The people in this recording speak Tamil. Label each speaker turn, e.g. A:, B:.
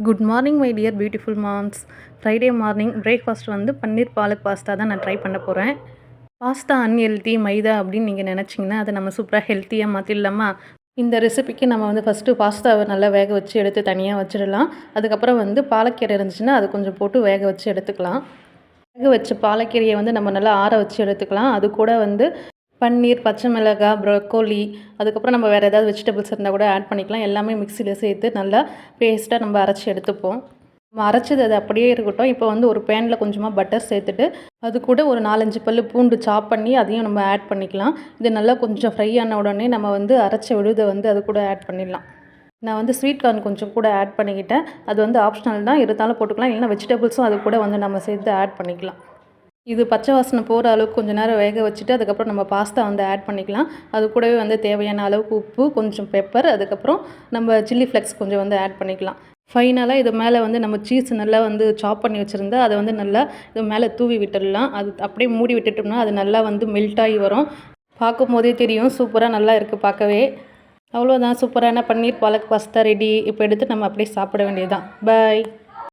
A: Good morning my dear beautiful moms. Friday morning breakfast வந்து பன்னீர் பாலக் பாஸ்தா தான் நான் ட்ரை பண்ண போகிறேன். பாஸ்தா அன்ஹெல்த்தி மைதா அப்படின்னு நீங்கள் நினச்சிங்கன்னா அதை நம்ம சூப்பராக ஹெல்த்தியாக மாற்றிடலாமா? இந்த ரெசிபிக்கு நம்ம வந்து ஃபஸ்ட்டு பாஸ்தாவை நல்லா வேக வச்சு எடுத்து தனியாக வச்சிடலாம். அதுக்கப்புறம் வந்து பாலக்கீரை இருந்துச்சுன்னா அது கொஞ்சம் போட்டு வேக வச்சு எடுத்துக்கலாம். வேக வச்ச பாலக்கீரையை வந்து நம்ம நல்லா ஆற வச்சு எடுத்துக்கலாம். அது கூட வந்து பன்னீர், பச்சை மிளகாய், ப்ரோக்கோலி, அதுக்கப்புறம் நம்ம வேறு ஏதாவது வெஜிடபிள்ஸ் இருந்தால் கூட ஆட் பண்ணிக்கலாம். எல்லாமே மிக்சியில் சேர்த்து நல்லா பேஸ்ட்டாக நம்ம அரைச்சி எடுத்துப்போம். நம்ம அரைச்சது அது அப்படியே இருக்கட்டும். இப்போ வந்து ஒரு பேனில் கொஞ்சமாக பட்டர் சேர்த்துட்டு அது கூட ஒரு 4-5 பல் பூண்டு சாப் பண்ணி அதையும் நம்ம ஆட் பண்ணிக்கலாம். இது நல்லா கொஞ்சம் ஃப்ரை ஆன உடனே நம்ம வந்து அரைச்ச விழுதை வந்து அது கூட ஆட் பண்ணிடலாம். நான் வந்து ஸ்வீட் கார்ன் கொஞ்சம் கூட ஆட் பண்ணிக்கிட்டேன். அது வந்து ஆப்ஷனல் தான், இருந்தாலும் போட்டுக்கலாம். இல்லைனா வெஜிடபிள்ஸும் அது கூட வந்து நம்ம சேர்த்து ஆட் பண்ணிக்கலாம். இது பச்சை வாசனை போகிற அளவுக்கு கொஞ்சம் நேரம் வேக வச்சுட்டு அதுக்கப்புறம் நம்ம பாஸ்தா வந்து ஆட் பண்ணிக்கலாம். அது கூடவே வந்து தேவையான அளவுக்கு உப்பு, கொஞ்சம் பெப்பர், அதுக்கப்புறம் நம்ம சில்லி ஃப்ளெக்ஸ் கொஞ்சம் வந்து ஆட் பண்ணிக்கலாம். ஃபைனலாக இது மேலே வந்து நம்ம சீஸ் நல்லா வந்து சாப் பண்ணி வச்சுருந்தா அதை வந்து நல்லா இது மேலே தூவி விட்டுடலாம். அது அப்படியே மூடி விட்டுட்டோம்னா அது நல்லா வந்து மெல்ட் ஆகி வரும். பார்க்கும் போதே தெரியும் சூப்பராக நல்லா இருக்குது பார்க்கவே. அவ்வளோதான், சூப்பரான பன்னீர் பாலக் பாஸ்தா ரெடி. இப்போ எடுத்து நம்ம அப்படியே சாப்பிட வேண்டியது தான். பாய்.